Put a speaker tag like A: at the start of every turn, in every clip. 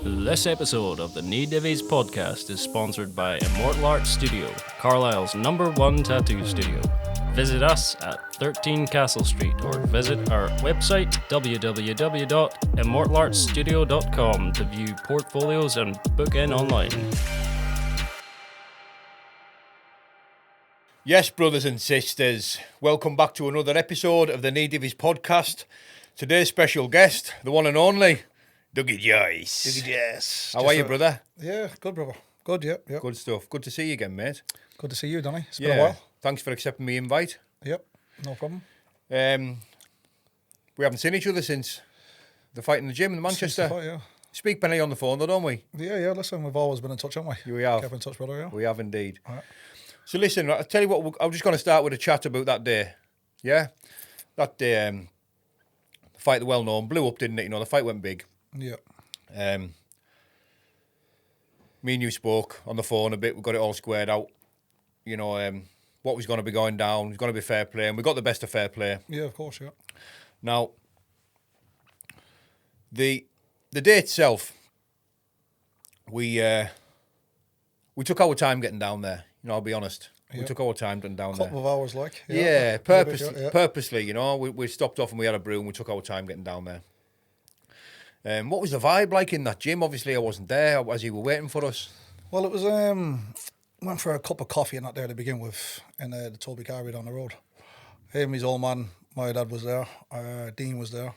A: This episode of the Nee Divvies podcast is sponsored by Immortal Art Studio, Carlisle's #1 tattoo studio. Visit us at 13 Castle Street or visit our website www.immortalartstudio.com to view portfolios and book in online.
B: Yes, brothers and sisters, welcome back to another episode of the Nee Divvies podcast. Today's special guest, the one and only, Dougie Joyce.
C: Dougie Joyce.
B: How are you, brother?
C: Yeah, good, brother. Good, yeah.
B: Good stuff. Good to see you again, mate.
C: Good to see you, Danny. It's been a while.
B: Thanks for accepting my invite.
C: Yep, no problem.
B: We haven't seen each other since the fight in the gym in Manchester.
C: Fight, yeah.
B: Speak plenty on the phone, though, don't we?
C: Yeah, listen, we've always been in touch, haven't we?
B: We have.
C: Kept in touch, brother, yeah.
B: We have indeed.
C: All right.
B: So listen, I'll tell you what, I'm just going to start with a chat about that day. Yeah? That day, the fight, the well-known, blew up, didn't it? You know, the fight went big.
C: Yeah.
B: Me and you spoke on the phone a bit. We got it all squared out. You know, what was going to be going down. It was going to be fair play, and we got the best of fair play.
C: Yeah, of course, yeah.
B: Now, the day itself, we took our time getting down there. You know, I'll be honest. We took our time getting down there.
C: Couple of hours, like.
B: Yeah,
C: Maybe,
B: purposely. You know, we stopped off and we had a brew and we took our time getting down there. What was the vibe like in that gym? Obviously, I wasn't there as you were waiting for us.
C: Well, it was, went for a cup of coffee and that there to begin with in the Toby Carry down the road. Him, his old man, my dad was there, Dean was there.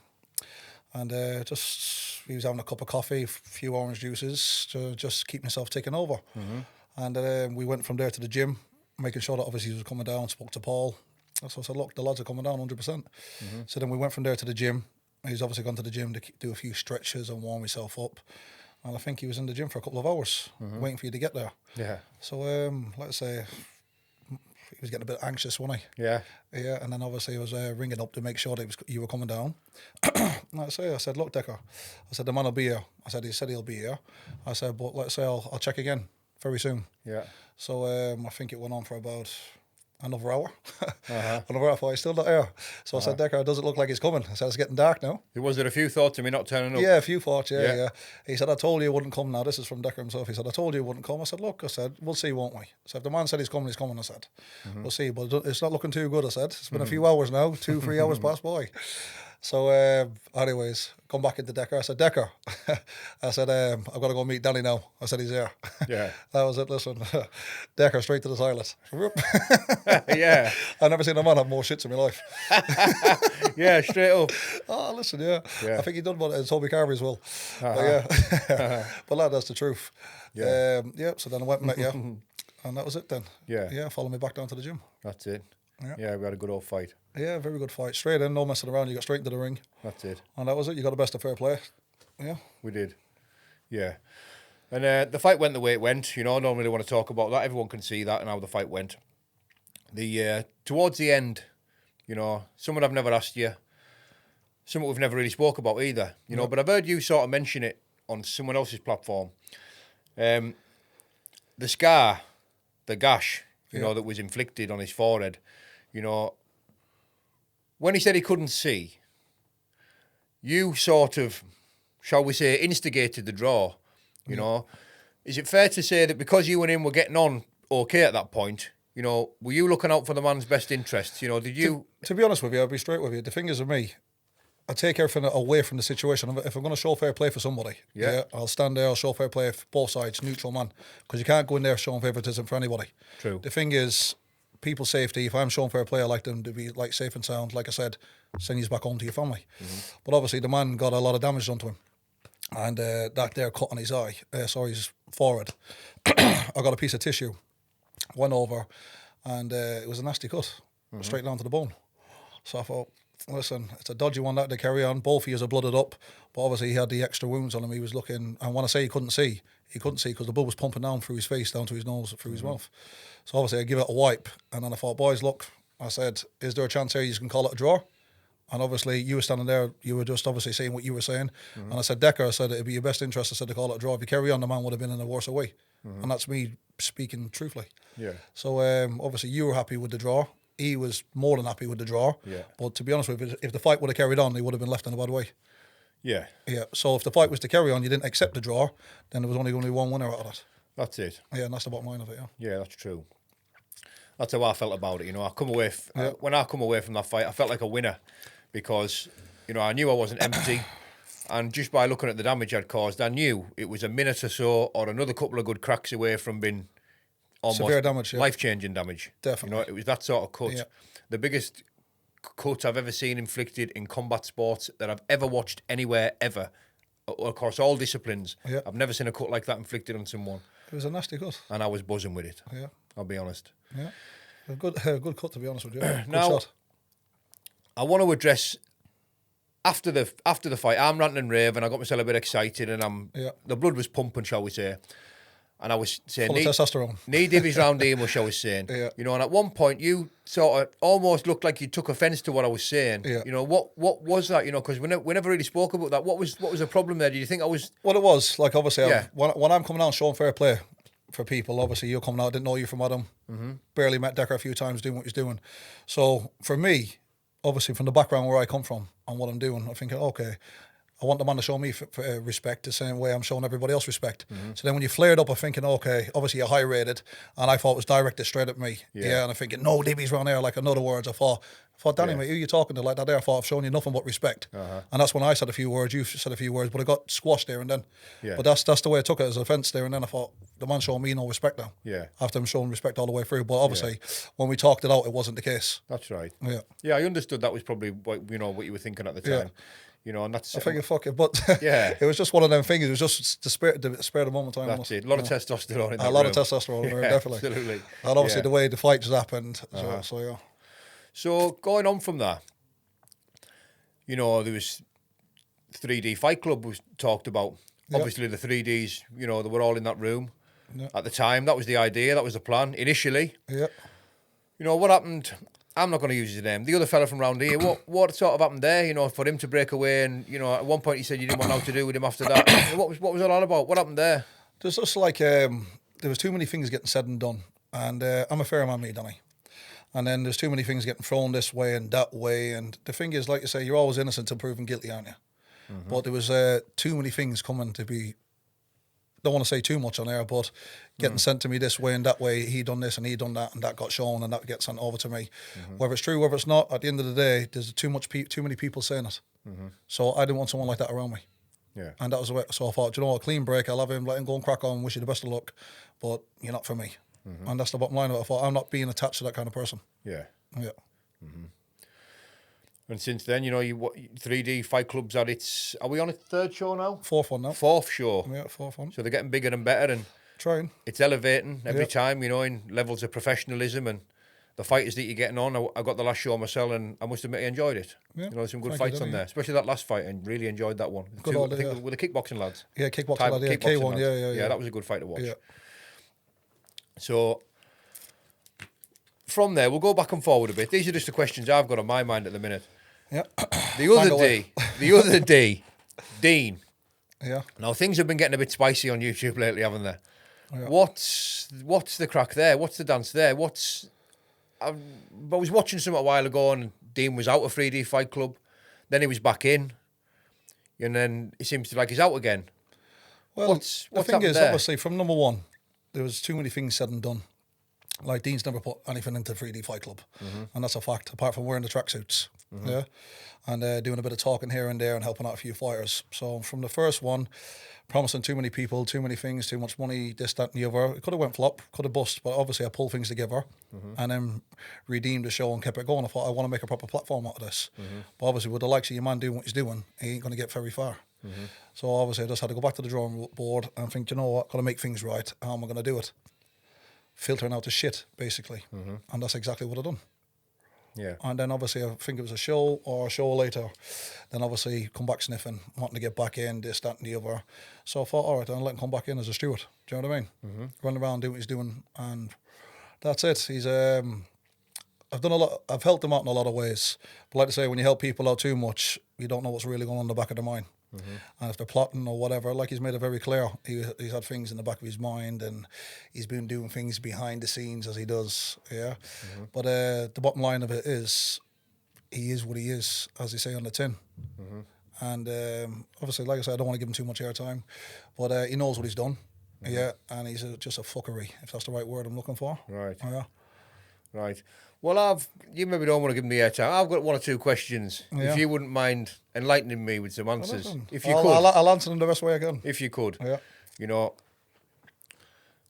C: And he was having a cup of coffee, a few orange juices to just keep myself taking over. Mm-hmm. And we went from there to the gym, making sure that obviously he was coming down, spoke to Paul. So I said, look, the lads are coming down 100%. Mm-hmm. So then we went from there to the gym. He's obviously gone to the gym to do a few stretches and warm himself up. And I think he was in the gym for a couple of hours, waiting for you to get there. Yeah. So, let's say, he was getting a bit anxious, wasn't he?
B: Yeah.
C: Yeah, and then obviously I was ringing up to make sure that you were coming down. And I said, look, Decker, I said, the man will be here. He said he'll be here. I said, but let's say I'll check again very soon.
B: Yeah.
C: So I think it went on for about another hour. Another hour, he's still not here. So I said, Decker, does it look like he's coming? I said, it's getting dark now.
B: Was there a few thoughts of me not turning up?
C: Yeah, a few thoughts, yeah. He said, I told you he wouldn't come now. This is from Decker himself. He said, I told you he wouldn't come. I said, look, we'll see, won't we? So if the man said he's coming, I said. We'll see, but it's not looking too good, I said. It's been a few hours now, 2-3 hours passed by. So, anyways, come back into Decker. I said, Decker, I've got to go meet Danny now. I said, he's here. Yeah. That was it, listen. Decker, straight to the toilet.
B: Yeah.
C: I've never seen a man have more shits in my life.
B: Yeah, straight up.
C: Oh, listen, yeah. I think he done one in Toby Carver as well. But yeah. But lad, that's the truth. Yeah. So then I went and met you. And that was it then. Yeah. Yeah, follow me back down to the gym.
B: That's it. Yeah, we had a good old fight.
C: Yeah, very good fight. Straight in, no messing around. You got straight into the ring.
B: That's it.
C: And that was it. You got the best of fair play. Yeah.
B: We did. Yeah. And the fight went the way it went. You know, I don't really want to talk about that. Everyone can see that and how the fight went. Towards the end, you know, someone I've never asked you, something we've never really spoke about either, you know, but I've heard you sort of mention it on someone else's platform. The scar, the gash, you know, that was inflicted on his forehead, you know, when he said he couldn't see, you sort of, shall we say, instigated the draw, you know. Is it fair to say that because you and him were getting on okay at that point, you know, were you looking out for the man's best interests? You know, did you...
C: To be honest with you, I'll be straight with you. The thing is with me, I take everything away from the situation. If I'm going to show fair play for somebody, I'll stand there, I'll show fair play for both sides, neutral man. Because you can't go in there showing favouritism for anybody.
B: True.
C: The thing is, people's safety, if I'm showing fair play, I like them to be like safe and sound. Like I said, send you back home to your family. Mm-hmm. But obviously the man got a lot of damage done to him. And that there cut on his eye, his forehead. I got a piece of tissue, went over, and it was a nasty cut, straight down to the bone. So I thought, listen, it's a dodgy one that to carry on. Both of you are blooded up, but obviously he had the extra wounds on him. He was looking, and when I say he couldn't see because the blood was pumping down through his face, down to his nose, through his mouth. So obviously I give it a wipe, and then I thought, boys, look, I said, is there a chance here you can call it a draw? And obviously you were standing there, you were just obviously saying what you were saying. And I said, Decker, I said, it'd be your best interest, I said, to call it a draw. If you carry on, the man would have been in a worse way. And that's me speaking truthfully. Yeah. So obviously you were happy with the draw. He was more than happy with the draw. Yeah. But to be honest with you, if the fight would have carried on, he would have been left in a bad way.
B: Yeah.
C: Yeah. So if the fight was to carry on, you didn't accept the draw, then there was only going to be one winner out of it.
B: That's it.
C: Yeah, and that's the bottom line of it. Yeah.
B: Yeah, that's true. That's how I felt about it. You know, I come away when I come away from that fight, I felt like a winner because, you know, I knew I wasn't empty, and just by looking at the damage I'd caused, I knew it was a minute or so or another couple of good cracks away from being almost
C: Severe damage, yeah.
B: life-changing damage.
C: Definitely.
B: You know, it was that sort of cut.
C: Yeah.
B: The biggest cut I've ever seen inflicted in combat sports that I've ever watched anywhere ever, across all disciplines.
C: Yeah.
B: I've never seen a cut like that inflicted on someone,
C: It was a nasty cut.
B: and I was buzzing with it.
C: Yeah.
B: I'll be honest.
C: Yeah. A good cut, to be honest with you. Good
B: Now,
C: shot.
B: I want to address after the fight. I'm ranting and raving. I got myself a bit excited, and the blood was pumping, shall we say? And I was saying,
C: Full of testosterone.
B: Nee Divvies round here, much I was saying.
C: Yeah.
B: You know, and at one point you sort of almost looked like you took offence to what I was saying.
C: Yeah.
B: You know, what was that? You know, because we never really spoke about that. What was the problem there? Did you think I was?
C: Well, it was like obviously
B: Yeah.
C: when I'm coming out and showing fair play for people, obviously you're coming out. I didn't know you from Adam. Barely met Decker a few times doing what he's doing. So for me, obviously from the background where I come from and what I'm doing, I'm thinking, okay, I want the man to show me respect the same way I'm showing everybody else respect. So then when you flared up, I'm thinking, okay, obviously you're high rated, and I thought it was directed straight at me. Yeah, and I'm thinking, no, Divvies round there. Like in other words, I thought, Danny, mate, who are you talking to like that there? I thought I've shown you nothing but respect. And that's when I said a few words, you said a few words, but I got squashed there and then.
B: Yeah.
C: But that's the way I took it as offence there and then. I thought, the man showing me no respect now.
B: Yeah.
C: After him showing respect all the way through. But obviously, when we talked it out, it wasn't the case.
B: That's right.
C: Yeah.
B: Yeah, I understood that was probably what you were thinking at the time.
C: Yeah.
B: You know, and that's
C: I figured, fuck it. But
B: Yeah.
C: it was just one of them things. It was just the spare of the moment time.
B: that's
C: almost.
B: it. A lot of testosterone in that
C: A lot
B: room.
C: of testosterone,
B: Yeah,
C: definitely.
B: absolutely.
C: And obviously
B: Yeah.
C: the way the fight just happened. So yeah.
B: So going on from that, you know, there was 3D Fight Club was talked about.
C: Yep.
B: Obviously the 3Ds, you know, they were all in that room.
C: Yep.
B: At the time, that was the idea, that was the plan. Initially,
C: Yeah.
B: you know, what happened, I'm not going to use his name, the other fella from round here, what sort of happened there, you know, for him to break away and, you know, at one point he said you didn't want nothing to do with him after that. What was it all about? What happened there?
C: There's just like, there was too many things getting said and done. And I'm a fair man, me, Danny. And then there's too many things getting thrown this way and that way. And the thing is, like you say, you're always innocent until proven guilty, aren't you? But there was too many things coming to be, don't want to say too much on air, but getting sent to me this way and that way. He done this and he done that, and that got shown and that gets sent over to me. Whether it's true, whether it's not, at the end of the day, there's too many people saying it. So I didn't want someone like that around me.
B: Yeah.
C: And that was the way. So I thought, you know, a clean break. I love him. Let him go and crack on. Wish you the best of luck, but you're not for me. And that's the bottom line of it. I thought I'm not being attached to that kind of person.
B: Yeah.
C: Yeah.
B: And since then, you know, 3D Fight Club's had its, are we on its third show now?
C: Fourth one now.
B: Fourth show.
C: Yeah, fourth one.
B: So they're getting bigger and better, and
C: Trying.
B: it's elevating every
C: Yeah.
B: time, you know, in levels of professionalism and the fighters that you're getting on. I got the last show myself, and I must admit I enjoyed it.
C: Yeah.
B: You know, there's some good
C: Thank you,
B: fights on
C: Danny,
B: there,
C: yeah.
B: especially that last fight, and really enjoyed that one.
C: Good old,
B: I think
C: yeah.
B: with the kickboxing lads.
C: Yeah, kickboxing
B: Type-
C: lad, yeah,
B: kickboxing
C: K1,
B: lads.
C: yeah.
B: That was a good fight to watch.
C: Yeah.
B: So from there, we'll go back and forward a bit. These are just the questions I've got on my mind at the minute.
C: Yeah.
B: The other
C: away.
B: day, Dean.
C: Yeah.
B: Now things have been getting a bit spicy on YouTube lately, haven't they?
C: Yeah.
B: What's the crack there? What's the dance there? I was watching something a while ago, and Dean was out of 3D Fight Club. Then he was back in, and then it seems to like he's out again.
C: Well,
B: What's
C: the thing
B: happened
C: is,
B: there?
C: obviously, from number one, there was too many things said and done. Like, Dean's never put anything into 3D Fight Club. And that's a fact, apart from wearing the tracksuits. Yeah. And doing a bit of talking here and there and helping out a few fighters. So from the first one, promising too many people, too many things, too much money, this, that, and the other. It could have went flop, could have bust, but obviously I pulled things together and then redeemed the show and kept it going. I thought I want to make a proper platform out of this. But obviously with the likes of your man doing what he's doing, he ain't going to get very far. So obviously I just had to go back to the drawing board and think, you know what, got to make things right. How am I going to do it? Filtering out the shit, basically. And that's exactly what I've done.
B: Yeah.
C: And then obviously I think it was a show or a show later. Then obviously come back sniffing, wanting to get back in, this, that and the other. So I thought, all right, then I'll let him come back in as a steward. Do you know what I mean? Run around, do what he's doing, and that's it. He's I've done a lot. I've helped him out in a lot of ways. But like I say, when you help people out too much, you don't know what's really going on in the back of their mind. And if they're plotting or whatever, like he's made it very clear, he's had things in the back of his mind, and he's been doing things behind the scenes as he does. Yeah. But the bottom line of it is, he is what he is, as they say on the tin. And obviously, like I said, I don't want to give him too much airtime, but he knows what he's done. Yeah, and he's just a fuckery, if that's the right word I'm looking for.
B: Right.
C: Yeah.
B: Right. Well, you maybe don't want to give me airtime. I've got one or two questions.
C: Yeah.
B: If you wouldn't mind enlightening me with some answers.
C: Listen,
B: If you could.
C: I'll answer them the best way I can.
B: If you could.
C: Yeah.
B: You know,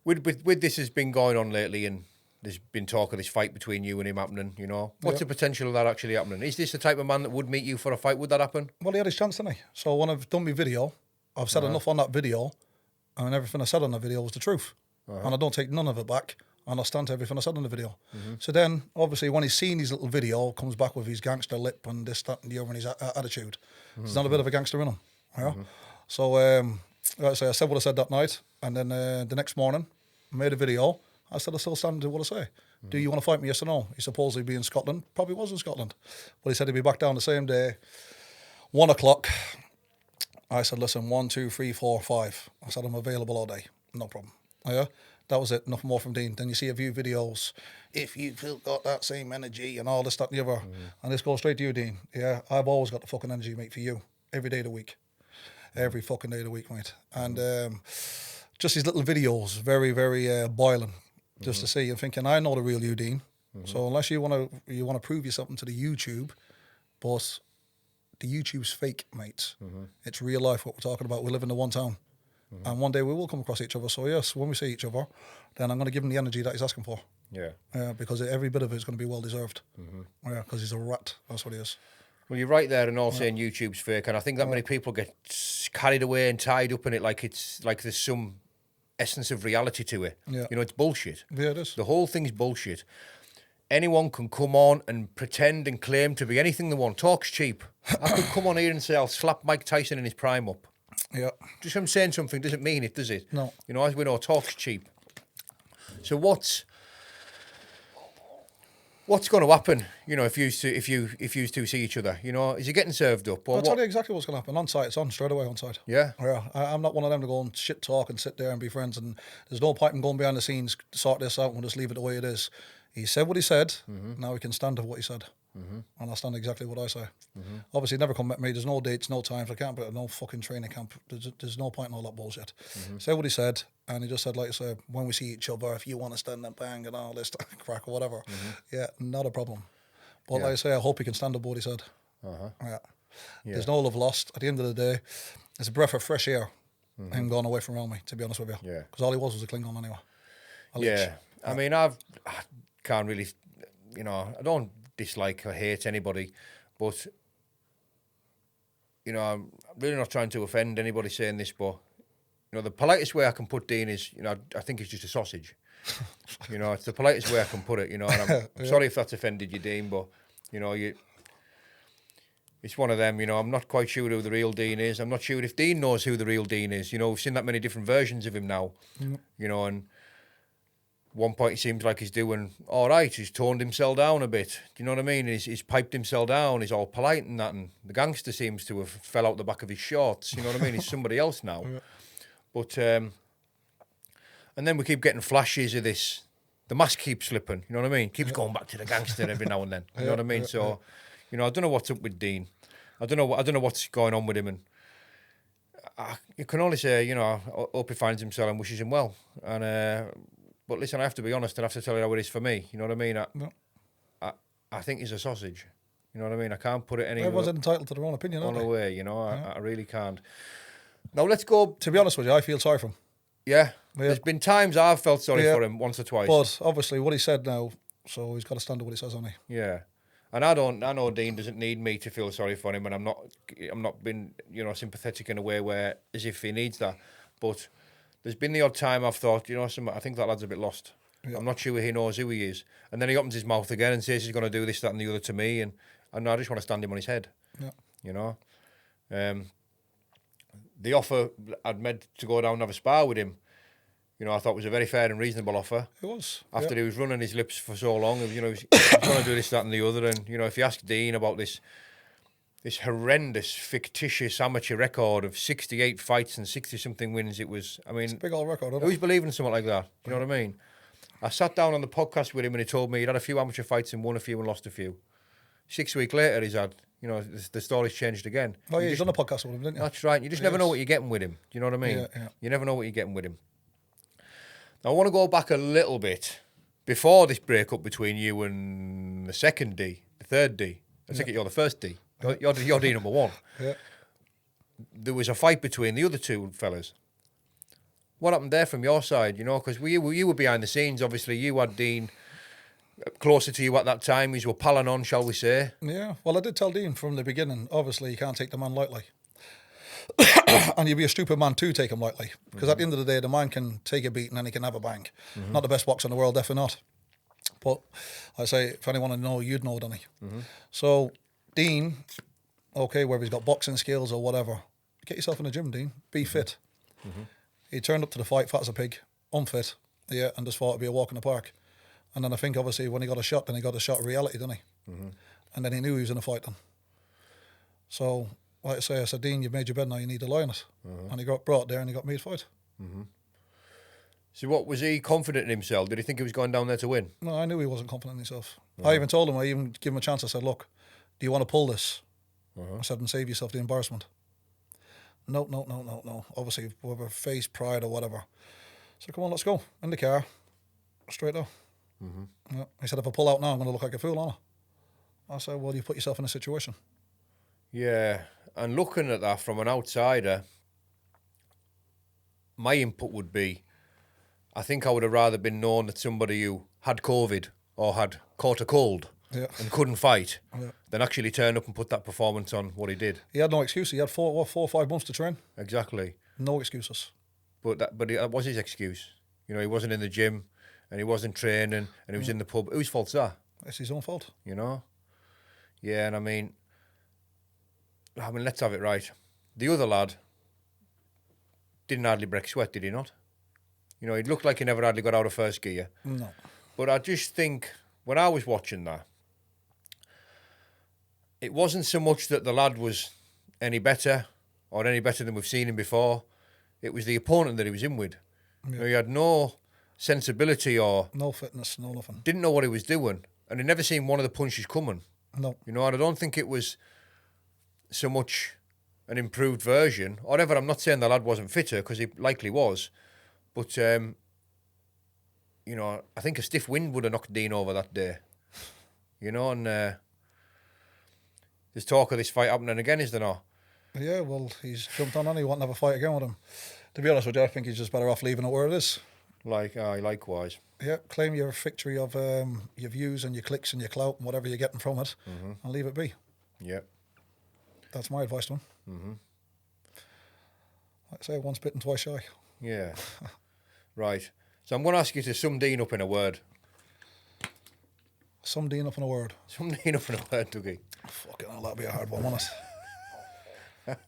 B: with this has been going on lately, and there's been talk of this fight between you and him happening, you know. What's the potential of that actually happening? Is this the type of man that would meet you for a fight? Would that happen?
C: Well, he had his chance, didn't he? So when I've done my video, I've said enough on that video, and everything I said on the video was the truth. And I don't take none of it back, and I stand to everything I said on the video. So then, obviously, when he's seen his little video, comes back with his gangster lip and this, that, and the other, and his attitude. There's not a bit of a gangster in him. Yeah? So, like I say, I said what I said that night, and then the next morning, I made a video. I said I still stand to what I say. Do you want to fight me, yes or no? He supposedly be in Scotland. Probably was in Scotland. But he said he'd be back down the same day, 1 o'clock. I said, listen, 1, 2, 3, 4, 5. I said, I'm available all day. No problem. Yeah, that was it. Nothing more from Dean. Then you see a few videos. If you've got that same energy and all this, that, and the other. And this goes straight to you, Dean. Yeah, I've always got the fucking energy, mate, for you. Every day of the week. Every fucking day of the week, mate. And just these little videos, very, very boiling. Just to see and thinking, I know the real you, Dean. So unless you want to prove you something to the YouTube, but the YouTube's fake, mate. It's real life what we're talking about. We live in the one town. And one day we will come across each other. So yes, when we see each other, then I'm going to give him the energy that he's asking for. Yeah. Because every bit of it is going to be well deserved. Yeah, because he's a rat. That's what he is.
B: Well, you're right there, and all saying YouTube's fake, and I think that many people get carried away and tied up in it like there's some essence of reality to it.
C: Yeah.
B: You know, it's bullshit.
C: Yeah, it is.
B: The whole thing's bullshit. Anyone can come on and pretend and claim to be anything they want. Talk's cheap. I could come on here and say I'll slap Mike Tyson in his prime up.
C: Yeah.
B: Just him saying something doesn't mean it, does it?
C: No.
B: You know, as we know, talk's cheap. So what's going to happen? You know, if you two see each other, you know, is he getting served up? Or
C: I'll tell you exactly what's going to happen. On site, it's on straight away. On site.
B: Yeah.
C: Yeah. I'm not one of them to go and shit talk and sit there and be friends. And there's no point in going behind the scenes to sort this out and we'll just leave it the way it is. He said what he said. Now he can stand to what he said. And I stand exactly what I say. Obviously, never come at me. There's no dates, no times. I can't put no fucking training camp. There's no point in all that bullshit. Said what he said, and he just said, like I said, when we see each other, if you want to stand and bang and all this crack or whatever, yeah, not a problem. But like I say, I hope he can stand up what he said. Yeah. There's no love lost. At the end of the day, it's a breath of fresh air. Him going away from around me, to be honest with you. Yeah. Because all he was a Klingon anyway.
B: Yeah. I mean, I can't really, you know, I don't dislike or hate anybody, but you know, I'm really not trying to offend anybody saying this, but you know, the politest way I can put Dean is, you know, I think he's just a sausage. You know, it's the politest way I can put it. You know, and I'm sorry if that's offended you, Dean, but you know, it's one of them. You know, I'm not quite sure who the real Dean is. I'm not sure if Dean knows who the real Dean is. You know, we've seen that many different versions of him now. You know, and one point he seems like he's doing all right. He's toned himself down a bit. Do you know what I mean? He's piped himself down. He's all polite and that. And the gangster seems to have fell out the back of his shorts. You know what I mean? He's somebody else now. But and then we keep getting flashes of this. The mask keeps slipping. You know what I mean? Keeps going back to the gangster every now and then. You know what I mean? So, you know, I don't know what's up with Dean. I don't know what's going on with him. And you can only say, you know, I hope he finds himself and wishes him well. And but listen, I have to be honest and I have to tell you how it is for me. You know what I mean? I think he's a sausage. You know what I mean? I can't put it any
C: Everyone's entitled to their own opinion, aren't they?
B: way, you know? I really can't. Now, let's go.
C: To be honest with you, I feel sorry for him.
B: Yeah. There's been times I've felt sorry for him once or twice.
C: But obviously, what he said now, so he's got to stand to what he says, hasn't he?
B: Yeah. And I know Dean doesn't need me to feel sorry for him, and I'm not being, you know, sympathetic in a way where as if he needs that. But there's been the odd time I've thought, you know, I think that lad's a bit lost. Yeah. I'm not sure he knows who he is. And then he opens his mouth again and says he's going to do this, that, and the other to me, and I just want to stand him on his head. Yeah. You know, the offer I'd made to go down and have a spar with him, you know, I thought was a very fair and reasonable offer.
C: It was.
B: After he was running his lips for so long, you know, he was going to do this, that, and the other. And you know, if you ask Dean about this horrendous, fictitious amateur record of 68 fights and 60-something wins, it was, I mean...
C: It's a big old record, isn't it?
B: Who's believing in something like that? You know what I mean? I sat down on the podcast with him and he told me he'd had a few amateur fights and won a few and lost a few. 6 weeks later, he's had, you know, the story's changed again.
C: Oh, yeah, you've done a podcast with him, didn't you?
B: That's right. You just never know what you're getting with him. Do you know what I mean?
C: Yeah.
B: You never know what you're getting with him. Now, I want to go back a little bit before this breakup between you and the second D, the third D. I take it you're the first D. You're D number one.
C: Yeah.
B: There was a fight between the other two fellas. What happened there from your side? You know, because you were behind the scenes. Obviously, you had Dean closer to you at that time. You were palling on, shall we say?
C: Yeah. Well, I did tell Dean from the beginning, obviously, you can't take the man lightly. And you'd be a stupid man to take him lightly. Because at the end of the day, the man can take a beating and he can have a bang. Not the best boxer in the world, definitely not. But I say, if anyone would know, you'd know, Danny. So, Dean, okay, whether he's got boxing skills or whatever, get yourself in the gym, Dean. Be fit. He turned up to the fight fat as a pig, unfit, yeah, and just thought it'd be a walk in the park. And then I think, obviously, when he got a shot, then he got a shot of reality, didn't he? And then he knew he was in a fight then. So, like I say, I said, Dean, you've made your bed now, you need to lie on it. And he got brought there and he got me to fight.
B: So what, was he confident in himself? Did he think he was going down there to win?
C: No, I knew he wasn't confident in himself. I even told him, I even gave him a chance. I said, look, do you want to pull this? I said, and save yourself the embarrassment. No. Obviously, whether face, pride or whatever. So come on, let's go. In the car. Straight up. Yeah. He said, if I pull out now, I'm going to look like a fool, aren't I? I said, well, you put yourself in a situation.
B: Yeah, and looking at that from an outsider, my input would be, I think I would have rather been known that somebody who had COVID or had caught a cold and couldn't fight than actually turn up and put that performance on what he did.
C: He had no excuse. He had 4 or 5 months to train.
B: Exactly.
C: No excuses.
B: But that was his excuse. You know, he wasn't in the gym and he wasn't training and he was in the pub. Whose fault's that?
C: It's his own fault.
B: You know? Yeah, and I mean, let's have it right. The other lad didn't hardly break sweat, did he not? You know, he looked like he never hardly got out of first gear.
C: No.
B: But I just think, when I was watching that, it wasn't so much that the lad was any better or any better than we've seen him before. It was the opponent that he was in with.
C: Yeah.
B: You know, he had no sensibility or...
C: No fitness, no nothing.
B: Didn't know what he was doing. And he never seen one of the punches coming.
C: No.
B: You know, and I don't think it was so much an improved version. Or ever, I'm not saying the lad wasn't fitter, because he likely was. But, you know, I think a stiff wind would have knocked Dean over that day. You know, and there's talk of this fight happening again, is there not?
C: Yeah, well, he's jumped on and he won't have a fight again with him. To be honest with you, I think he's just better off leaving it where it is.
B: Likewise.
C: Yeah, claim your victory of your views and your clicks and your clout and whatever you're getting from it, and leave it be.
B: Yeah.
C: That's my advice to him. Like I say, once bitten, twice shy.
B: Yeah. Right. So I'm going to ask you to sum Dean up in a word.
C: Sum Dean up in a word.
B: Sum Dean up in a word, Dougie.
C: Fucking hell, that'll be a hard one, won't it?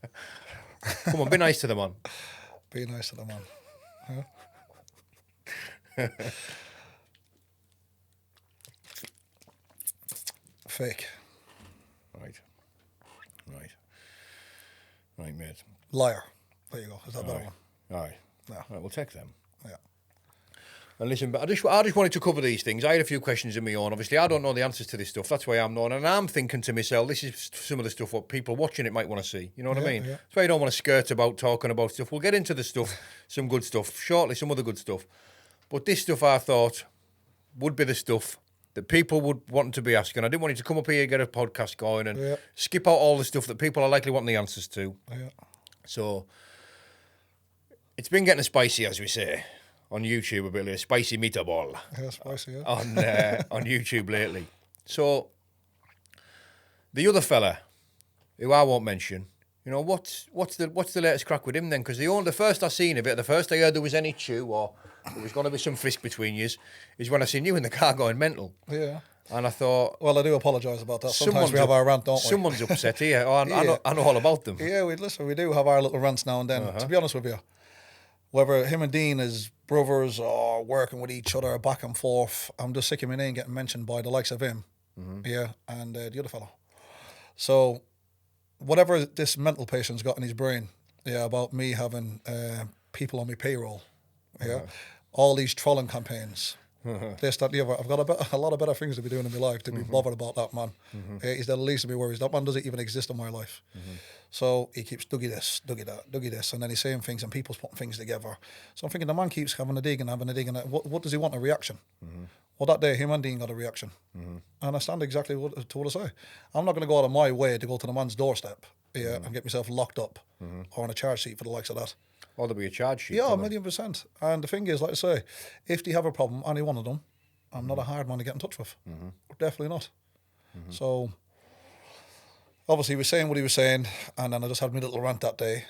B: Come on, be nice to the man.
C: Be nice to the man. Yeah. Fake.
B: Right, mate.
C: Liar. There you go. Is that a better one?
B: Aye.
C: Yeah.
B: Right, we'll take them.
C: Yeah.
B: And listen, but I just wanted to cover these things. I had a few questions of my own. Obviously, I don't know the answers to this stuff. That's why I'm known. And I'm thinking to myself, this is some of the stuff what people watching it might want to see. You know what I mean?
C: Yeah.
B: That's why I don't want to skirt about talking about stuff. We'll get into the stuff, some good stuff, shortly, some other good stuff. But this stuff I thought would be the stuff that people would want to be asking. I didn't want you to come up here and get a podcast going and skip out all the stuff that people are likely wanting the answers to.
C: Yeah.
B: So it's been getting spicy, as we say, on YouTube a bit lately. Spicy meatball.
C: Yeah, spicy, yeah.
B: On YouTube lately. So the other fella, who I won't mention, you know, what's the latest crack with him then? Because the first I seen of it, the first I heard there was any chew or there was going to be some frisk between yous, is when I seen you in the car going mental.
C: Yeah.
B: And I thought...
C: Well, I do apologise about that. Sometimes we have our rant, don't we?
B: Someone's upset here. I know all about them.
C: Yeah, we do have our little rants now and then. To be honest with you, whether him and Dean is brothers or working with each other back and forth, I'm just sick of my name getting mentioned by the likes of him, and the other fellow. So, whatever this mental patient's got in his brain, about me having people on my payroll, all these trolling campaigns, this, that, the other. I've got a lot of better things to be doing in my life to be bothered about that man. He's the least of my worries. That man doesn't even exist in my life. So he keeps Dougie this, Dougie that, Dougie this, and then he's saying things and people's putting things together. So I'm thinking the man keeps having a dig and what does he want? A reaction? Well, that day him and Dean got a reaction. And I stand exactly to what I say. I'm not going to go out of my way to go to the man's doorstep and get myself locked up or on a charge sheet for the likes of that.
B: Or there'll be a charge sheet.
C: Yeah, 1,000,000%. And the thing is, like I say, if they have a problem, any one of them, I'm not a hard man to get in touch with. Definitely not. So, obviously, he was saying what he was saying, and then I just had my little rant that day,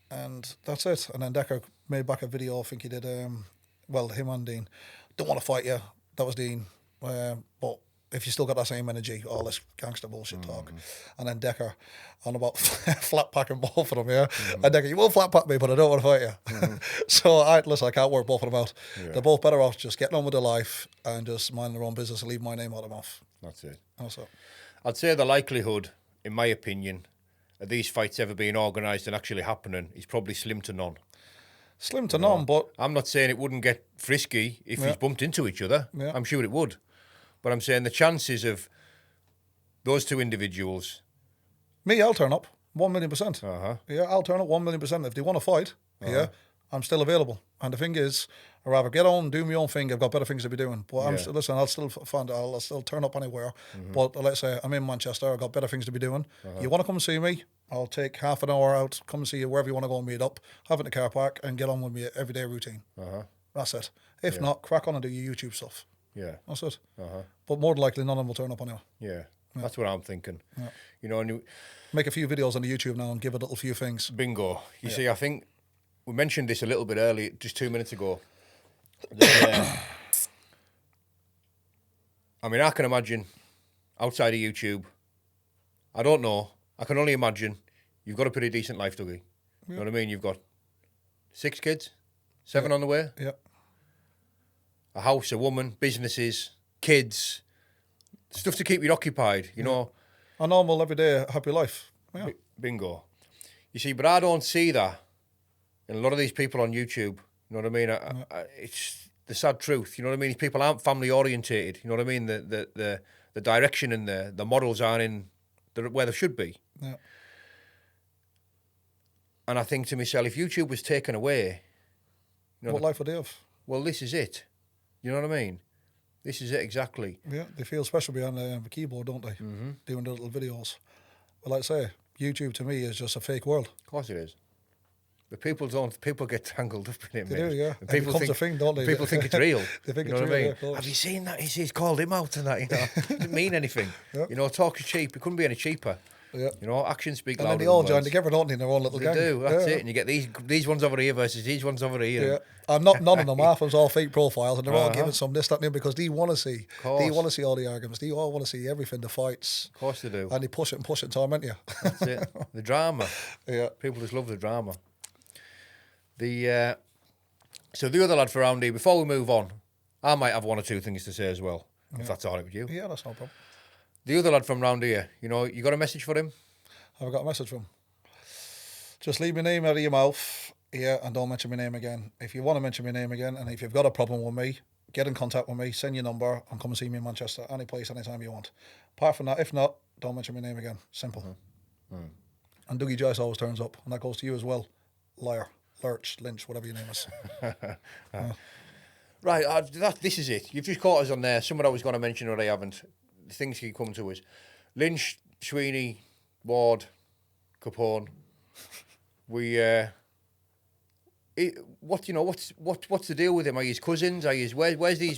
C: and that's it. And then Decker made back a video, I think he did, him and Dean, don't want to fight you. That was Dean. But if you still got that same energy, all this gangster bullshit talk. And then Decker on about flat packing both of them, yeah? And Decker, you will flat pack me, but I don't want to fight you. So, listen, I can't work both of them out. Yeah. They're both better off just getting on with their life and just minding their own business and leave my name out of their mouth.
B: That's it.
C: That's it.
B: I'd say the likelihood, in my opinion, of these fights ever being organised and actually happening is probably slim to none.
C: Slim to none, but...
B: I'm not saying it wouldn't get frisky if he's bumped into each other. Yeah. I'm sure it would. But I'm saying the chances of those two individuals...
C: Me, I'll turn up, 1,000,000%. Yeah, I'll turn up 1,000,000%. If they want to fight, I'm still available. And the thing is, I'd rather get on, do my own thing. I've got better things to be doing. But I'll still turn up anywhere. But let's say I'm in Manchester, I've got better things to be doing. You want to come and see me? I'll take half an hour out, come and see you wherever you want to go and meet up, have it in the car park, and get on with my everyday routine. That's it. If not, crack on and do your YouTube stuff.
B: Yeah.
C: That's it. But more than likely, none of them will turn up anyway.
B: Yeah. That's what I'm thinking. Yeah. You know, and
C: make a few videos on the YouTube now and give a little few things.
B: Bingo. You see, I think we mentioned this a little bit earlier, just 2 minutes ago. I mean, I can imagine outside of YouTube, I don't know, I can only imagine you've got a pretty decent life, Dougie. You know what I mean? You've got 6 kids, 7 on the way.
C: Yeah.
B: A house, a woman, businesses, kids, stuff to keep you occupied, you know.
C: A normal, everyday, happy life. Yeah.
B: Bingo. You see, but I don't see that in a lot of these people on YouTube. You know what I mean? It's the sad truth. You know what I mean? These people aren't family orientated. You know what I mean? The direction and the models aren't in where they should be.
C: Yeah.
B: And I think to myself, if YouTube was taken away, you know,
C: what life would they have?
B: Well, this is it. You know what I mean? This is it exactly.
C: Yeah, they feel special behind the keyboard, don't they? Doing the little videos. But like I say, YouTube to me is just a fake world.
B: Of course it is. But people get tangled up in it,
C: They do, yeah.
B: And people
C: think, a thing, don't they?
B: People think it's real.
C: They think
B: you know
C: it's
B: what
C: real,
B: I mean? Have you seen that? He's called him out and that, you know. It doesn't mean anything. You know, talk is cheap. It couldn't be any cheaper.
C: Yeah.
B: You know, actions speak louder.
C: And then they all join together, don't they, in their own little gang?
B: They do, that's it. And you get these ones over here versus these ones over here.
C: Yeah. And none of them, half of them's all fake profiles, and they're all giving some this, that, and the other because they want to see. They want to see all the arguments. They all want to see everything, the fights.
B: Of course they do.
C: And they push it and torment you.
B: That's it. The drama.
C: Yeah.
B: People just love the drama. So the other lad for Roundy, before we move on, I might have 1 or 2 things to say as well, if that's all right with you.
C: Yeah, that's no problem.
B: The other lad from round here, you know, you got a message for him?
C: I've got a message for him. Just leave my name out of your mouth, and don't mention my name again. If you want to mention my name again, and if you've got a problem with me, get in contact with me, send your number, and come and see me in Manchester, any place, anytime you want. Apart from that, if not, don't mention my name again. Simple. And Dougie Joyce always turns up, and that goes to you as well. Liar, Lurch, Lynch, whatever your name is.
B: Right, this is it. You've just caught us on there. Someone I was going to mention or I haven't. The things can come to us. Lynch, Sweeney, Ward, Capone. What's the deal with him? Are you his cousins? Where's these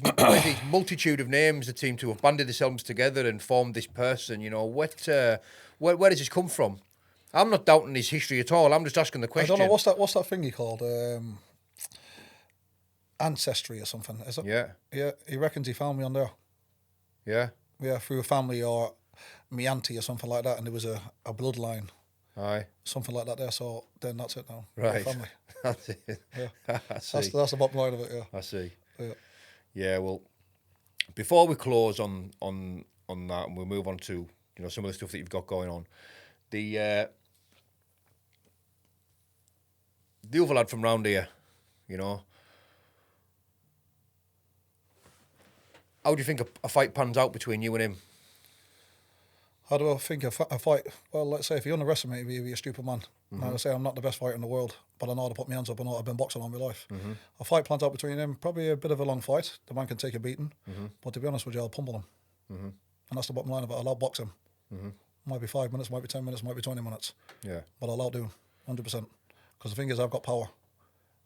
B: multitude of names that seem to have banded themselves together and formed this person? You know, where does this come from? I'm not doubting his history at all. I'm just asking the question.
C: I don't know what's that thing he called ancestry or something. Is it?
B: Yeah.
C: Yeah. He reckons he found me on there.
B: Yeah.
C: Yeah, through a family or me auntie or something like that, and there was a bloodline.
B: Aye.
C: Something like that there. So then that's it now.
B: Right.
C: Family.
B: That's it.
C: Yeah.
B: I see.
C: That's the bottom line of it. Yeah.
B: I see.
C: Yeah.
B: Yeah. Well, before we close on that, and we'll move on to some of the stuff that you've got going on. The other lad from round here, How do you think a fight pans out between you and him?
C: How do I think a fight? Well, let's say if you underestimate me, you're a stupid man. And I say I'm not the best fighter in the world, but I know how to put my hands up. I know I've been boxing all my life. A fight plans out between them, probably a bit of a long fight. The man can take a beating, but to be honest with you, I'll pummel him. And that's the bottom line of it. I'll outbox him. Might be 5 minutes, might be 10 minutes, might be 20 minutes. Yeah. But I'll outdo him, 100%. Because the thing is, I've got power,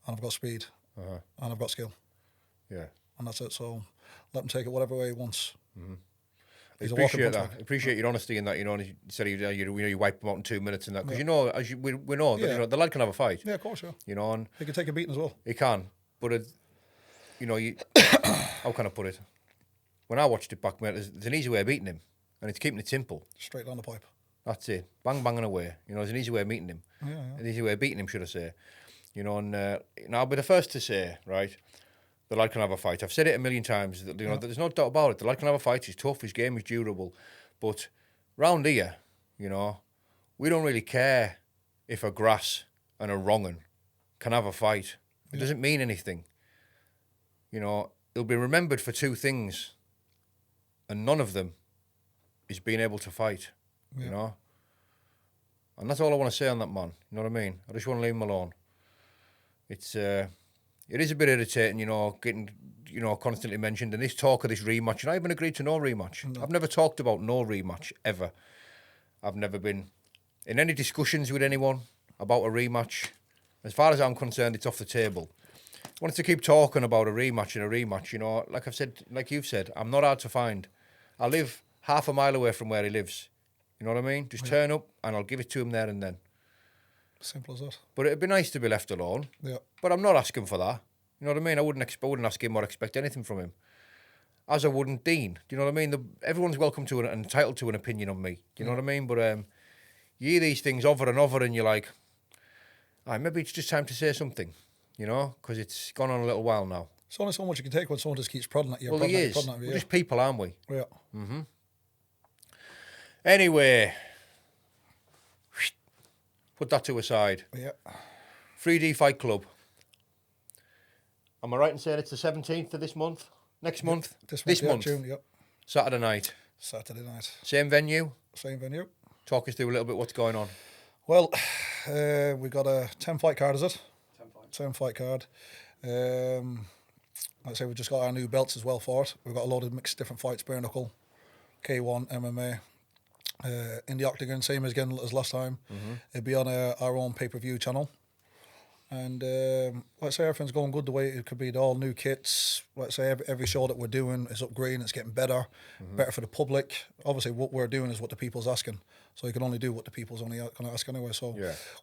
C: and I've got speed, and I've got skill. Yeah. And that's it. So let him take it whatever way he wants.
B: I appreciate that. I appreciate your honesty in that. You know, you said you wipe him out in 2 minutes and that, because you know, as we know, that, you know, the lad can have a fight.
C: Yeah, of course, yeah.
B: You know, and
C: he can take a beating as well.
B: He can, but you know, how can I put it? When I watched it back, mate, there's an easy way of beating him, and it's keeping it simple.
C: Straight down the pipe.
B: That's it. Bang, bang, and away. You know, there's an easy way of meeting him. An easy way of beating him, should I say? You know, and I'll be the first to say, right, the lad can have a fight. I've said it a million times. That, you know, there's no doubt about it. The lad can have a fight. He's tough. His game is durable. But round here, you know, we don't really care if a grass and a wrong'un can have a fight. It doesn't mean anything. You know, he'll be remembered for 2 things, and none of them is being able to fight. You know, and that's all I want to say on that man. You know what I mean? I just want to leave him alone. It is a bit irritating, you know, getting, you know, constantly mentioned, and this talk of this rematch, and I haven't agreed to no rematch. No. I've never talked about no rematch, ever. I've never been in any discussions with anyone about a rematch. As far as I'm concerned, it's off the table. I wanted to keep talking about a rematch and a rematch, you know, like I've said, like you've said, I'm not hard to find. I live half a mile away from where he lives. You know what I mean? Just turn up and I'll give it to him there and then.
C: Simple as that.
B: But it'd be nice to be left alone. Yeah. But I'm not asking for that. You know what I mean? I wouldn't ask him or expect anything from him. As I wouldn't Dean. Do you know what I mean? Everyone's welcome to and entitled to an opinion on me. Do you know what I mean? But you hear these things over and over and you're like, maybe it's just time to say something, you know? Because it's gone on a little while now.
C: It's only so much you can take when someone just keeps prodding at you.
B: Well, he is. We're just people, aren't we?
C: Yeah.
B: Anyway, put that to a side.
C: Yeah.
B: 3D Fight Club. Am I right in saying it's the 17th of this month? Next month? This month.
C: June, yep.
B: Saturday night. Same venue?
C: Same venue.
B: Talk us through a little bit what's going on.
C: Well, we got a 10 fight card, is it? 10 fight card. Like I say, we've just got our new belts as well for it. We've got a lot of mixed different fights, bare knuckle, K1, MMA. In the octagon, same as again as last time. It'll be on our own pay-per-view channel. And let's say everything's going good the way it could be. All new kits. Let's say every show that we're doing is upgrading. It's getting better, better for the public. Obviously, what we're doing is what the people's asking. So you can only do what the people's only going to ask anyway. So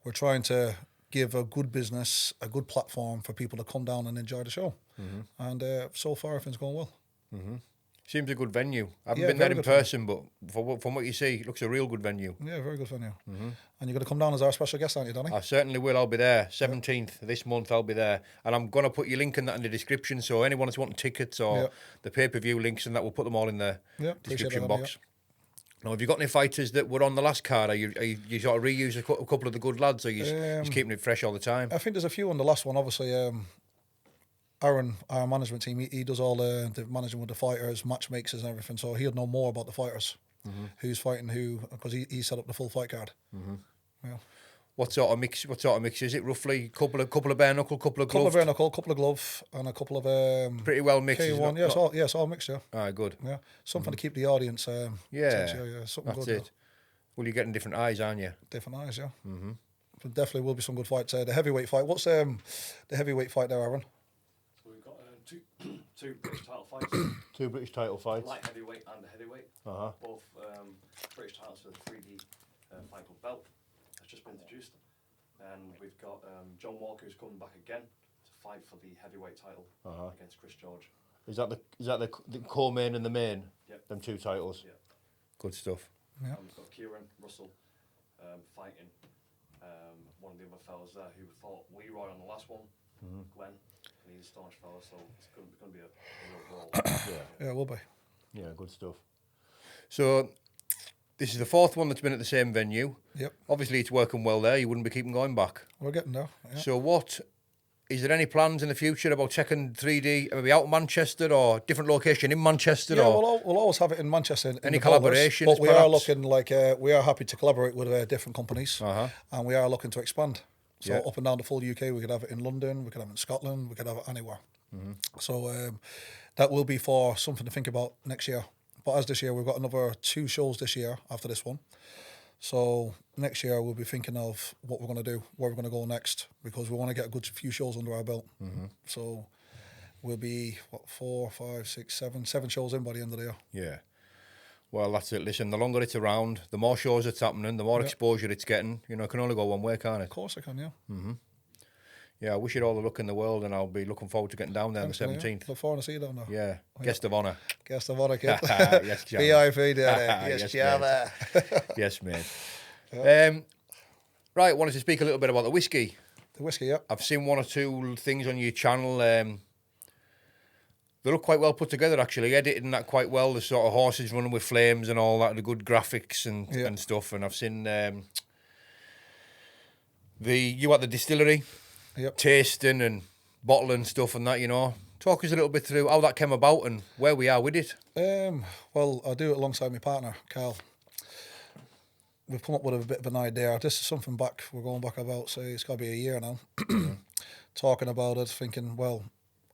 C: we're trying to give a good business, a good platform for people to come down and enjoy the show. And so far, everything's going well.
B: Seems a good venue. I haven't been there in person, but from what you see, it looks a real good venue.
C: Yeah, very good venue. And you're going to come down as our special guest, aren't you, Danny?
B: I certainly will. I'll be there. 17th this month, I'll be there. And I'm going to put your link in that in the description, so anyone that's wanting tickets or the pay-per-view links and that, we'll put them all in the description box. Now, have you got any fighters that were on the last card? Are you sort of reuse a couple of the good lads, or are you just keeping it fresh all the time?
C: I think there's a few on the last one, obviously. Aaron, our management team, he does all the managing with the fighters, matchmakers and everything, so he'll know more about the fighters, who's fighting who, because he set up the full fight card. Yeah.
B: What sort of mix is it roughly? Couple of bare knuckle, couple of glove?
C: Couple of bare knuckle, couple of glove, and a couple of
B: pretty well mixed.
C: K1, it's all mixed, yeah.
B: Ah, good.
C: Yeah, something to keep the audience. Something
B: that's
C: good.
B: It. Well, you're getting different eyes, aren't you?
C: Different eyes, yeah. But definitely will be some good fights. The heavyweight fight. What's the heavyweight fight there, Aaron?
D: Two British title fights.
B: 2 British title fights.
D: Light heavyweight and a heavyweight. Both British titles for the 3D Fight Club belt. Has just been introduced. And we've got John Walker, who's coming back again to fight for the heavyweight title against Chris George.
B: Is that the co-main and the main?
D: Yep.
B: Them 2 titles.
D: Yeah.
B: Good stuff.
C: Yeah.
D: We've got Kieran Russell fighting one of the other fellas there who fought Leroy on the last one, Glenn. And he's a staunch fella, so it's going to be a real brawl.
C: Yeah, it will be.
B: Yeah, good stuff. So, this is the 4th one that's been at the same venue.
C: Yep.
B: Obviously, it's working well there. You wouldn't be keeping going back.
C: We're getting there. Yeah.
B: So, what is there any plans in the future about taking 3D maybe out of Manchester or different location in Manchester?
C: Yeah,
B: or
C: we'll always have it in Manchester. In
B: any
C: the borders,
B: collaborations,
C: but we are
B: perhaps?
C: looking we are happy to collaborate with different companies, and we are looking to expand. So up and down the full UK, we could have it in London, we could have it in Scotland, we could have it anywhere. So that will be for something to think about next year. But as this year, we've got another 2 shows this year after this one. So next year we'll be thinking of what we're going to do, where we're going to go next, because we want to get a good few shows under our belt. So we'll be 4, 5, 6, 7 shows in by the end of the year.
B: Yeah. Well, that's it. Listen, the longer it's around, the more shows it's happening, the more exposure it's getting. You know, it can only go one way, can't it?
C: Of course I can, yeah.
B: Yeah, I wish you all the luck in the world, and I'll be looking forward to getting down there
C: Thanks,
B: on the
C: yeah.
B: 17th.
C: Look forward to see you down there.
B: Yeah, guest of honour.
C: Guest of honour, kid.
B: Yes, Java.
C: VIP there. Yes, Java.
B: Yes, mate. Right, wanted to speak a little bit about the whiskey.
C: The whiskey, yeah.
B: I've seen 1 or 2 things on your channel. They look quite well put together, actually. Editing that quite well. The sort of horses running with flames and all that, the good graphics and stuff. And I've seen you at the distillery, tasting and bottling stuff and that, you know. Talk us a little bit through how that came about and where we are with it.
C: Well, I do it alongside my partner, Carl. We've come up with a bit of an idea. This is something we're going back about, say, it's got to be a year now. Talking about it, thinking, well,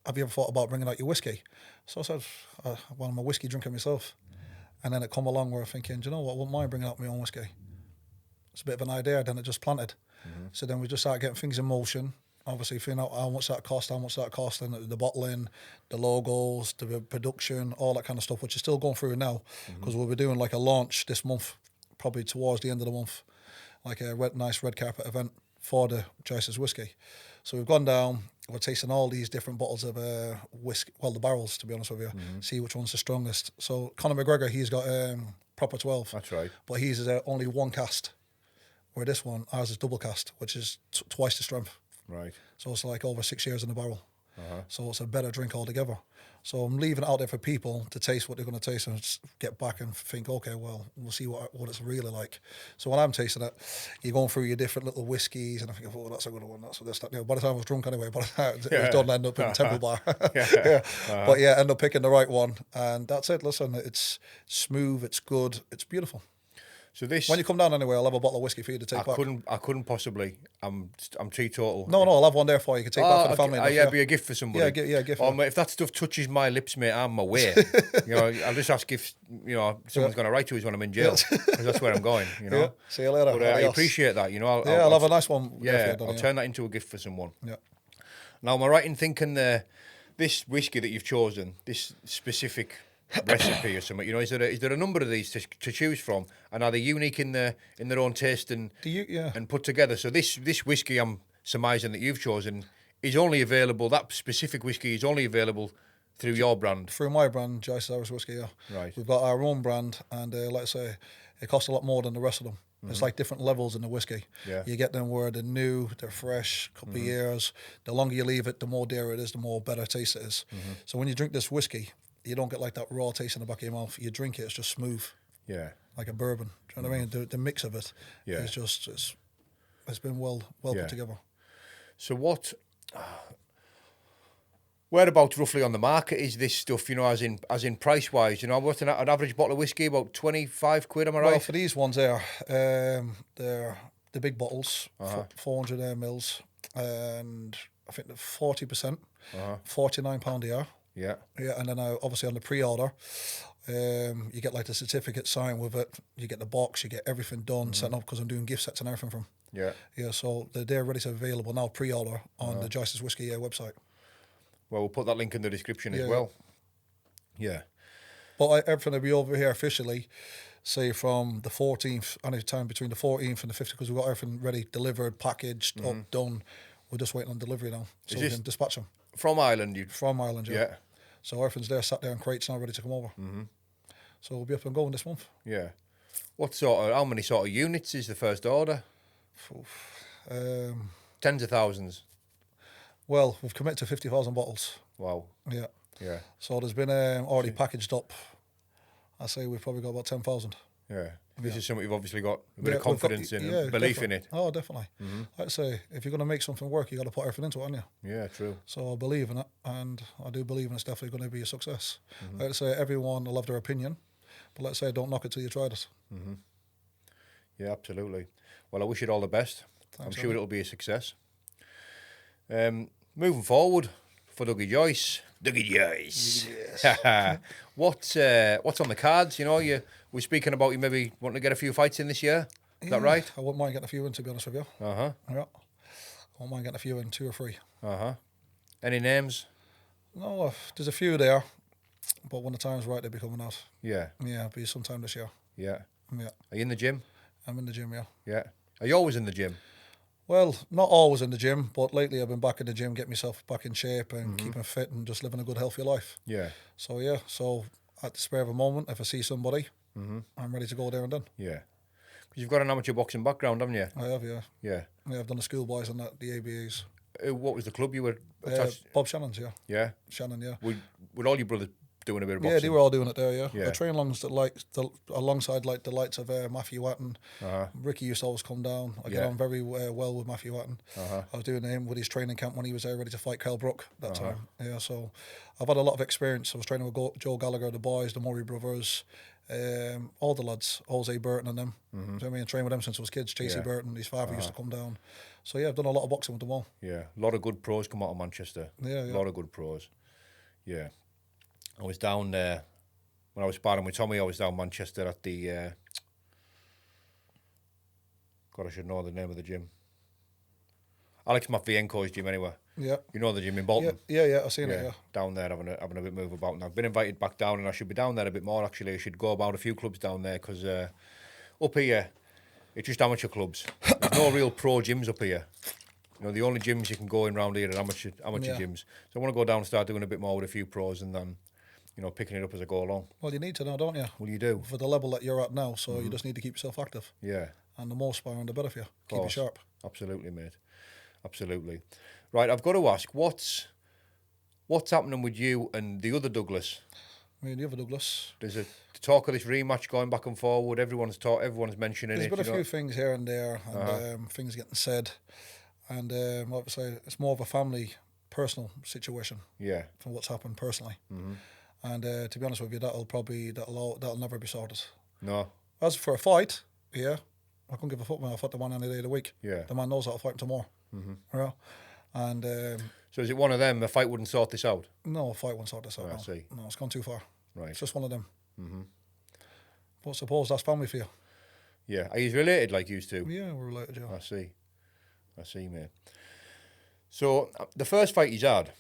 C: have you ever thought about bringing out your whiskey? So I said, well, I'm a whiskey drinker myself. And then it come along where I'm thinking, do you know what, I wouldn't mind bringing out my own whiskey. It's a bit of an idea, then it just planted. So then we just started getting things in motion. Obviously, figuring out how much that cost, and the bottling, the logos, the production, all that kind of stuff, which is still going through now, because we'll be doing like a launch this month, probably towards the end of the month, like a nice red carpet event for the Joyce's whiskey. So we've gone down, we're tasting all these different bottles of whiskey, well, the barrels, to be honest with you, see which one's the strongest. So Conor McGregor, he's got proper 12.
B: That's right.
C: But he's only 1 cast, where this one, ours is double cast, which is twice the strength.
B: Right.
C: So it's like over 6 years in the barrel. So it's a better drink altogether. So I'm leaving it out there for people to taste what they're going to taste and just get back and think, okay, well, we'll see what it's really like. So when I'm tasting it, you're going through your different little whiskies and I think, oh, that's a good one, that's this, that. You know, by the time I was drunk anyway, by the time it was done, I ended up in the Temple Bar. But yeah, end up picking the right one. And that's it. Listen, it's smooth, it's good, it's beautiful.
B: So this,
C: when you come down anyway, I'll have a bottle of whiskey for you to take back.
B: I couldn't possibly. I'm teetotal.
C: No, I'll have one there for you. You can take back for the family.
B: Yeah, be a gift for somebody.
C: Yeah, gift.
B: Mate, if that stuff touches my lips, mate, I'm away. You know, I'll just ask if someone's going to write to us when I'm in jail, because that's where I'm going. You know. Yeah.
C: See you later.
B: But I appreciate that. You know.
C: I'll have a nice one.
B: Yeah, I'll turn that into a gift for someone.
C: Yeah.
B: Now, am I right in thinking this whiskey that you've chosen, this specific recipe or something, you know, is there a number of these to choose from, and are they unique in their own taste and put together? So this whiskey, I'm surmising that you've chosen, is only available, that specific whiskey is only available through your brand.
C: Through my brand, Joyce's Irish Whiskey. Yeah.
B: Right.
C: We've got our own brand, and like I say, it costs a lot more than the rest of them. It's like different levels in the whiskey.
B: Yeah.
C: You get them where they're new, they're fresh, couple of years. The longer you leave it, the more dear it is, the more better taste it is. So when you drink this whiskey, you don't get like that raw taste in the back of your mouth. You drink it, it's just smooth. Yeah. Like a bourbon. Do you know what I mean? The mix of it is just, it's been well put together. So
B: whereabouts roughly on the market is this stuff, you know, as in price wise? You know, what's an average bottle of whiskey? About 25 quid, am I right?
C: Well, for these ones there, they're the big bottles, 400 mils, and I think they're 40%, £49 a year.
B: Yeah.
C: Yeah, and then obviously on the pre-order, you get like the certificate signed with it. You get the box, you get everything done, set up, because I'm doing gift sets and everything from.
B: Yeah.
C: Yeah, so they're ready to be available now, pre-order on the Joyce's Whiskey website.
B: Well, we'll put that link in the description as well. Yeah.
C: But everything will be over here officially, say from the 14th, any time between the 14th and the 15th, because we've got everything ready, delivered, packaged, up, done. We're just waiting on delivery now, so we can dispatch them.
B: From Ireland?
C: From Ireland, yeah. So everything's there, sat there in crates now, ready to come over. So we'll be up and going this month.
B: Yeah. How many sort of units is the first order? Tens of thousands.
C: Well, we've committed to 50,000 bottles.
B: Wow.
C: Yeah.
B: Yeah.
C: So there's been already packaged up. I say we've probably got about 10,000.
B: Yeah. This is something you've obviously got a bit
C: Yeah,
B: of confidence in and belief in it.
C: Oh, definitely. Like I say, if you're going to make something work, you got to put everything into it, haven't you?
B: Yeah, true.
C: So I believe in it, and I do believe in it's definitely going to be a success. Like I say, everyone will have their opinion, but let's say don't knock it till you tried it.
B: Yeah, absolutely. Well, I wish it all the best.
C: Thanks,
B: I'm sure
C: Andy.
B: it'll be a success. Moving forward for Dougie Joyce. Dougie Joyce. What's on the cards? You know, we're speaking about you maybe wanting to get a few fights in this year. Is that right?
C: I wouldn't mind getting a few in, to be honest with you.
B: Uh-huh.
C: Yeah. I wouldn't mind getting a few in, 2 or 3.
B: Uh-huh. Any names?
C: No, there's a few there, but when the time's right, they'll be coming out.
B: Yeah.
C: Yeah, it'll be sometime this year.
B: Yeah.
C: Yeah,
B: Are you in the gym?
C: I'm in the gym, yeah.
B: Yeah. Are you always in the gym?
C: Well, not always in the gym, but lately I've been back in the gym, getting myself back in shape and keeping fit and just living a good, healthy life.
B: Yeah.
C: So, yeah, at the spare of a moment, if I see somebody, I'm ready to go there and then.
B: Yeah. Because you've got an amateur boxing background, haven't you?
C: I have, yeah.
B: Yeah.
C: Yeah, I've done the schoolboys and that, the ABAs.
B: What was the club you were attached?
C: Bob Shannon's, yeah.
B: Yeah.
C: Shannon, yeah.
B: With all your brothers doing a bit of boxing?
C: Yeah, they were all doing it there, yeah.
B: Yeah.
C: I train alongside the likes of Matthew Watton. Ricky used to always come down. I get on very well with Matthew Watton. I was doing him with his training camp when he was there ready to fight Kel Brook that time. Yeah, so I've had a lot of experience. I was training with Joe Gallagher, the boys, the Murray brothers, all the lads, Jose Burton and them. Do you know what I mean? I trained with them since I was kids. JC Burton, his father used to come down. So yeah, I've done a lot of boxing with them all.
B: Yeah, a lot of good pros come out of Manchester.
C: Yeah, yeah.
B: A lot of good pros. Yeah. I was down there, when I was sparring with Tommy, I was down Manchester at the, God, I should know the name of the gym. Alex Matvienko's gym anyway.
C: Yeah.
B: You know the gym in Bolton?
C: Yeah, I've seen it, yeah.
B: Down there having a bit move about. And I've been invited back down and I should be down there a bit more actually. I should go about a few clubs down there because up here, it's just amateur clubs. There's no real pro gyms up here. You know, the only gyms you can go in round here are amateur gyms. So I want to go down and start doing a bit more with a few pros and then, you know, picking it up as I go along.
C: Well, you need to know, don't you?
B: Well, you do.
C: For the level that you're at now, so you just need to keep yourself active.
B: Yeah.
C: And the more sparring, the better for you. Keep you sharp.
B: Absolutely, mate. Absolutely. Right, I've got to ask, what's happening with you and the other Douglas?
C: Me and the other Douglas.
B: There's a talk of this rematch going back and forward. Everyone's mentioning
C: There's
B: it.
C: been a few things here and there, and things getting said. And obviously, it's more of a family, personal situation.
B: Yeah.
C: From what's happened personally. And to be honest with you, that'll never be sorted.
B: No.
C: As for a fight, yeah, I couldn't give a fuck, man. I'll fight the man any day of the week.
B: Yeah.
C: The man knows that I'll fight him tomorrow. Yeah. And
B: so is it one of them? A fight wouldn't sort this out?
C: no, a fight won't sort this out.
B: I
C: No.
B: see.
C: No, it's gone too far.
B: Right.
C: It's just one of them. But suppose that's family for you.
B: Yeah. Are you related like you two?
C: Yeah, we're related, yeah.
B: I see, mate. So the first fight he's had,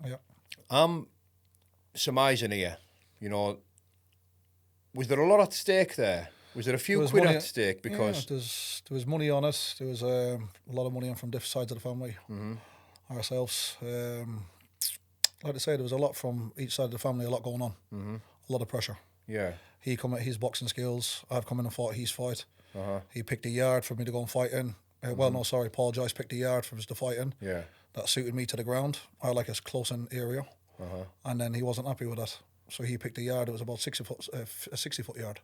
C: Yeah.
B: I'm surmising here, you know, was there a lot at stake there? Was there a few quid at stake? Because
C: there was money on it. There was a lot of money on from different sides of the family. Ourselves. Like I say, there was a lot from each side of the family, a lot going on. A lot of pressure.
B: yeah,
C: He come at his boxing skills. I've come in and fought his fight. He picked a yard for me to go and fight in. Paul Joyce picked a yard for us to fight in.
B: yeah,
C: That suited me to the ground. I like a close in area. And then he wasn't happy with that. So he picked a yard. It was about a 60-foot yard.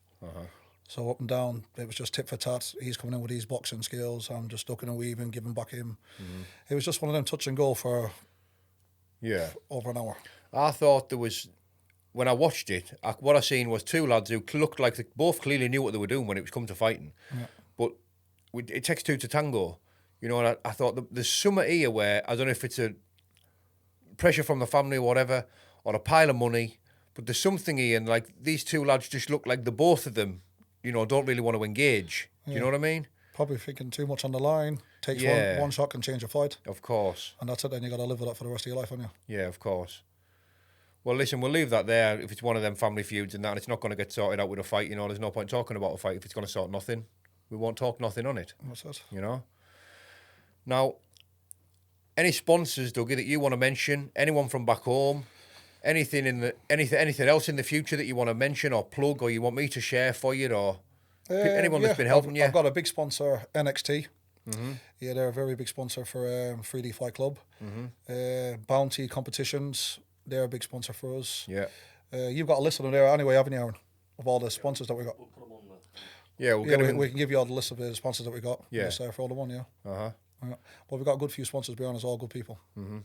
C: So up and down, it was just tit for tat. He's coming in with his boxing skills. I'm just ducking and weaving, giving back him. It was just one of them touch and go for
B: yeah.
C: over an hour.
B: I thought there was, when I watched it, what I seen was two lads who looked like they both clearly knew what they were doing when it was come to fighting.
C: Yeah.
B: But it takes two to tango, you know. And I thought there's something here where I don't know if it's a pressure from the family or whatever, or a pile of money. But there's something here, and like these two lads just look like the both of them, you know, don't really want to engage. Do you know what I mean?
C: Probably thinking too much on the line. Takes one shot can change a fight.
B: Of course.
C: And that's it, then you got to live with that for the rest of your life, haven't you?
B: Yeah, of course. Well, listen, we'll leave that there. If it's one of them family feuds and that, and it's not going to get sorted out with a fight, you know, there's no point talking about a fight if it's going to sort nothing. We won't talk nothing on it.
C: That's it.
B: You know? Now, any sponsors, Dougie, that you want to mention? Anyone from back home? Anything else in the future that you want to mention or plug, or you want me to share for you, or anyone that's been helping you?
C: I've got a big sponsor, NXT. Yeah, they're a very big sponsor for 3D Fight Club. Bounty competitions, they're a big sponsor for us.
B: Yeah.
C: You've got a list of them there anyway, haven't you, Aaron? Of all the sponsors that we got.
D: We'll put them on
B: Yeah, we'll get him.
C: We can give you all the list of the sponsors that we got.
B: Yeah.
C: Just, for all the one, yeah.
B: Uh-huh.
C: Yeah. Well, we've got a good few sponsors, to be honest, all good people. Mm-hmm.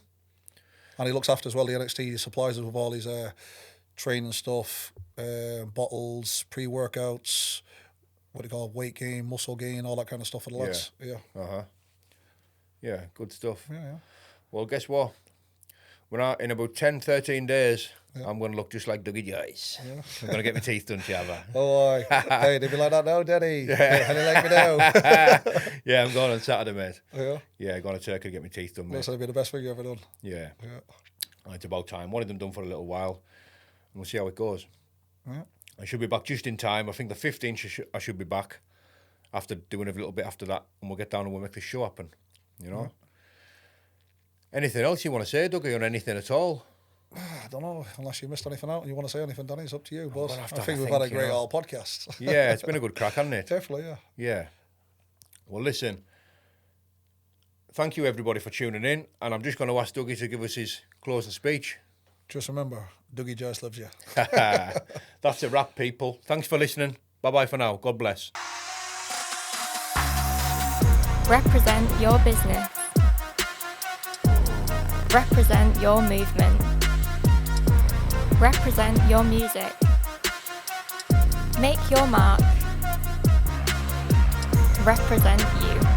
C: And he looks after as well the NXT. He supplies us with all his training stuff, bottles, pre-workouts, what do you call it, weight gain, muscle gain, all that kind of stuff for the lads. Yeah.
B: Uh-huh. Yeah, good stuff.
C: Yeah.
B: Well, guess what? We're out in about 10, 13 days. I'm going to look just like Dougie Joyce. Yeah. I'm going to get my teeth done, Shabba.
C: Oh, hey, they be like that now, Daddy. How do you like me now?
B: Yeah, I'm going on Saturday, mate.
C: Yeah.
B: Yeah, going to Turkey to get my teeth done, mate.
C: That's going to be the best thing you've ever done.
B: Yeah. And it's about time. Wanted them done for a little while. And we'll see how it goes.
C: Yeah.
B: I should be back just in time. I think the 15th I should be back after doing a little bit after that. And we'll get down and we'll make this show happen. You know? Anything else you want to say, Dougie, or anything at all?
C: I don't know, unless you missed anything out and you want to say anything, Danny, it's up to you. But I
B: think
C: think we've had a great old podcast.
B: Yeah, it's been a good crack, hasn't it?
C: Definitely, yeah.
B: Yeah. Well, listen, thank you everybody for tuning in, and I'm just going to ask Dougie to give us his closing speech.
C: Just remember, Dougie Joyce loves you.
B: That's a wrap, people. Thanks for listening. Bye-bye for now. God bless.
E: Represent your business. Represent your movement. Represent your music. Make your mark. Represent you.